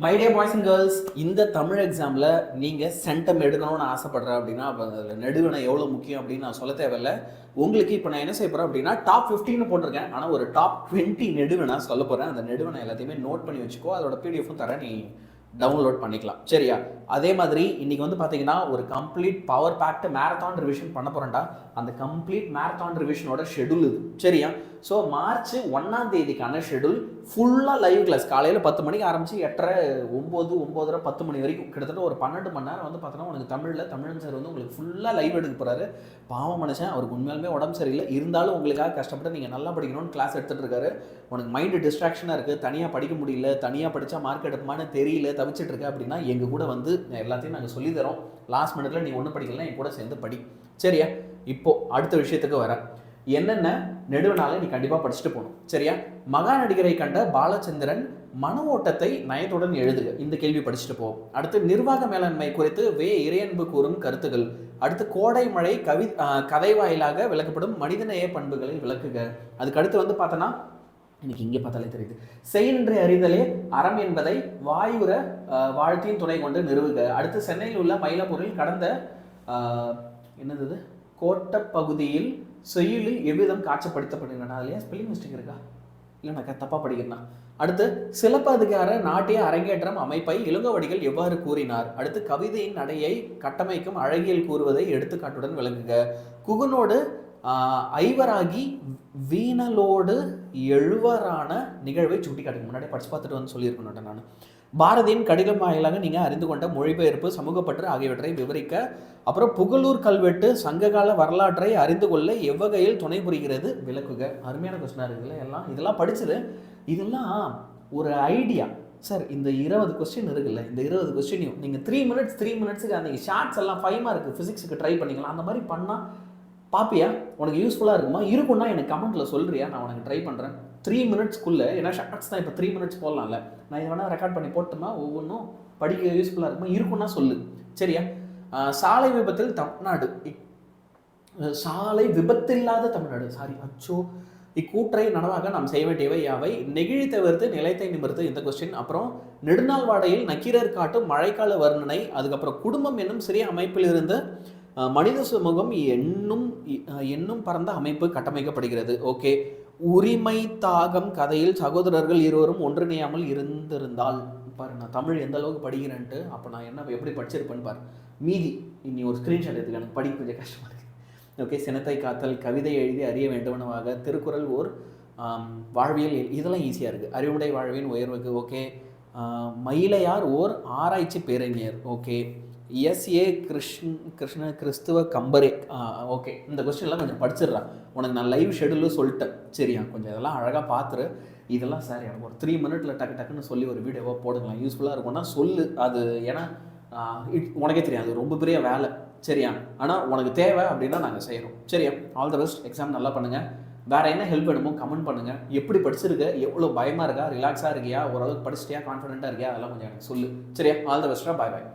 My dear boys and girls, இந்த தமிழ் எக்ஸாமில் நீங்கள் சென்டம் எடுக்கணும்னு ஆசைப்படுறேன் அப்படின்னா அப்போ அதில் நெடுவினை எவ்வளோ முக்கியம் அப்படின்னு நான் சொல்ல தேவையில்லை. உங்களுக்கு இப்போ நான் என்ன செய்ய போகிறேன் அப்படின்னா டாப் 15 போட்டிருக்கேன். ஆனால் ஒரு டாப் 20 நெடுவினை சொல்ல போகிறேன். அந்த நெடுவினை எல்லாத்தையுமே நோட் பண்ணி வச்சுக்கோ. அதோட பிடிஎஃப்பும் தரேன், நீ டவுன்லோட் பண்ணிக்கலாம். சரியா? அதே மாதிரி இன்றைக்கி வந்து பார்த்தீங்கன்னா ஒரு complete power packed marathon revision பண்ண போகிறேன்டா. அந்த கம்ப்ளீட் மேரத்தான் ரிவிஷனோட ஷெடியூல் இது. சரியா? ஸோ மார்ச் 1ஆம் தேதிக்கான ஷெடியூல் ஃபுல்லாக லைவ் கிளாஸ். காலையில் 10 மணிக்கு ஆரம்பித்து 8:30 9 9:30 10 மணி வரைக்கும் கிட்டத்தட்ட ஒரு 12 மணி நேரம் வந்து பார்த்தோன்னா உனக்கு தமிழன் சார் வந்து உங்களுக்கு ஃபுல்லாக லைவ் எடுக்க போகிறாரு. பாவம் மனுஷன், அவருக்கு உண்மையாலுமே உடம்பு சரியில்லை, இருந்தாலும் உங்களுக்காக கஷ்டப்பட்டு நீங்கள் நல்லா படிக்கணும்னு கிளாஸ் எடுத்துகிட்டு இருக்காரு. உனக்கு மைண்டு டிஸ்ட்ராக்ஷனாக இருக்குது, தனியாக படிக்க முடியல, தனியாக படித்தா மார்க் எடுப்புமான்னு தெரியல, தவிச்சிட்டு இருக்க அப்படின்னா எங்கள் கூட வந்து எல்லாத்தையும் நாங்கள் சொல்லி தரோம். லாஸ்ட் மினிட்ல நீ ஒன்றும் படிக்கலாம், என் கூட சேர்ந்து படி. சரியா? இப்போது அடுத்த விஷயத்துக்கு வரேன். என்னென்ன நெடுவனால நீ கண்டிப்பாக படிச்சுட்டு போகணும். சரியா? மகா நடிகரை கண்ட பாலச்சந்திரன் மன ஓட்டத்தை நயத்துடன் எழுதுக, இந்த கேள்வி படிச்சுட்டு போ. அடுத்து நிர்வாக மேலாண்மை குறித்து இறையன்பு கூறும் கருத்துகள். அடுத்து கோடை மழை கதை வாயிலாக விளக்கப்படும் மனிதநேய பண்புகளை விளக்குக. அதுக்கு அடுத்து வந்து பார்த்தோன்னா இன்னைக்கு இங்கே பார்த்தாலே தெரியுது, செயலின்றி அறிதலே அறம் என்பதை வாயுற வாழ்த்தியின் துணை கொண்டு நிறுவுக. அடுத்து சென்னையில் உள்ள மயிலாப்பூரில் கடந்த என்னது கோட்டப்பகுதியில் செயலில் எவ்விதம் காட்சிப்படுத்தப்படுகின்றன. அதுலையா ஸ்பெல்லிங் மிஸ்டேக் இருக்கா? இல்லை நான் தப்பாக படிக்கிறேன்னா. அடுத்து சிலப்பதிகார நாட்டிய அரங்கேற்றம் அமைப்பை இளங்கோவடிகள் எவ்வாறு கூறினார். அடுத்து கவிதையின் நடையை கட்டமைக்கும் அழகியல் கூறுவதை எடுத்துக்காட்டுடன் விளங்குக. குகனோடு ஐவராகி வீணலோடு எழுவரான நிகழ்வை சுட்டி காட்டுங்க. முன்னாடி படிச்சு பார்த்துட்டு வந்து சொல்லியிருக்கணும் நான். பாரதியின் கடிதம் வாயிலாக நீங்கள் அறிந்து கொண்ட மொழிபெயர்ப்பு சமூகப்பற்று ஆகியவற்றை விவரிக்க. அப்புறம் புகழூர் கல்வெட்டு சங்ககால வரலாற்றை அறிந்து கொள்ள எவ்வகையில் துணை புரிகிறது விளக்குக. அருமையான கொஸ்டினாக இருக்குல்ல எல்லாம். இதெல்லாம் படிச்சது, இதெல்லாம் ஒரு ஐடியா. சார் இந்த 20 கொஸ்டின் இருக்குல்ல, இந்த 20 கொஸ்டினையும் நீங்கள் 3 மினிட்ஸுக்கு அந்த ஷார்ட்ஸ் எல்லாம் 5 மார்க்கு ஃபிசிக்ஸுக்கு ட்ரை பண்ணிக்கலாம். அந்த மாதிரி பண்ணால் பாப்பியா? உனக்கு யூஸ்ஃபுல்லாக இருக்குமா? இருக்குன்னா எனக்கு கமெண்ட்டில் சொல்கிறியா, நான் உனக்கு ட்ரை பண்ணுறேன். 3 மினிட்ஸ்க்குள்ளே, ஏன்னா ஷார்ட்ஸ் தான் இப்போ 3 மினிட்ஸ் போடலாம்ல, நான் இதை வேணால் ரெக்கார்ட் பண்ணி போட்டோம்னா ஒவ்வொன்றும் படிக்க யூஸ்ஃபுல்லாக இருக்குமா? இருக்குன்னா சொல்லு. சரியா? சாலை விபத்தில் தமிழ்நாடு, சாலை விபத்தில்லாத தமிழ்நாடு, சாரி அச்சோ, இக்கூற்றை நனவாக நாம் செய்ய வேண்டியவை யாவை? நெகிழி தவிர்த்து நிலைத்தை நிமிர்த்து, இந்த கொஸ்டின். அப்புறம் நெடுநாள் வாடையில் நக்கீரர் காட்டும் மழைக்கால வர்ணனை. அதுக்கப்புறம் குடும்பம் என்னும் சிறிய அமைப்பில் இருந்து மனித சமூகம் என்னும் பரந்த அமைப்பு கட்டமைக்கப்படுகிறது. ஓகே. உரிமை தாகம் கதையில் சகோதரர்கள் இருவரும் ஒன்றிணையாமல் இருந்திருந்தால் பாரு, நான் தமிழ் எந்த அளவுக்கு படிக்கிறேன்ட்டு அப்போ நான் என்ன எப்படி படிச்சிருப்பேன்னு பாரு. மீதி இன்னி ஒரு ஸ்க்ரீன்ஷாட் எடுத்துக்க, எனக்கு படிக்க கொஞ்சம் கஷ்டமாக இருக்குது. ஓகே. சினத்தை காத்தல், கவிதை எழுதி அறிய வேண்டுவனவாக, திருக்குறள் ஓர் வாழ்வியல், இதெல்லாம் ஈஸியாக இருக்குது. அறிவுடை வாழ்வின் உயர்வுக்கு. ஓகே. மயிலையார் ஓர் ஆராய்ச்சி பேரறிஞர். ஓகே. எஸ்ஏ கிருஷ்ண கிறிஸ்துவ கம்பரே. ஓகே. இந்த கொஸ்டின்லாம் கொஞ்சம் படிச்சிடுறான், உனக்கு நான் லைவ் ஷெடியூலும் சொல்லிட்டேன். சரியா? கொஞ்சம் இதெல்லாம் அழகாக பார்த்துரு. இதெல்லாம் சார் எனக்கு ஒரு 3 மினிட்ல டக்குன்னு சொல்லி ஒரு வீடியோவாக போடுங்களேன், யூஸ்ஃபுல்லாக இருக்கும்னா சொல்லு. அது ஏன்னா உனக்கே தெரியாது, ரொம்ப பெரிய வேலை. சரியா? ஆனால் உனக்கு தேவை அப்படின்னா நாங்கள் செய்கிறோம். சரியா? All the best. எக்ஸாம் நல்லா பண்ணுங்கள். வேறு என்ன ஹெல்ப் வேணுமோ கமெண்ட் பண்ணுங்கள். எப்படி படிச்சிருக்க, எவ்வளோ பயமாக இருக்கா, ரிலாக்ஸாக இருக்கியா, ஓரளவுக்கு படிச்சிட்டியா, கான்ஃபிடென்ட்டாக இருக்கியா, அதெல்லாம் கொஞ்சம் எனக்கு சொல்லு. சரியா? ஆல் த பெஸ்ட்டாக. பாய் பாய்.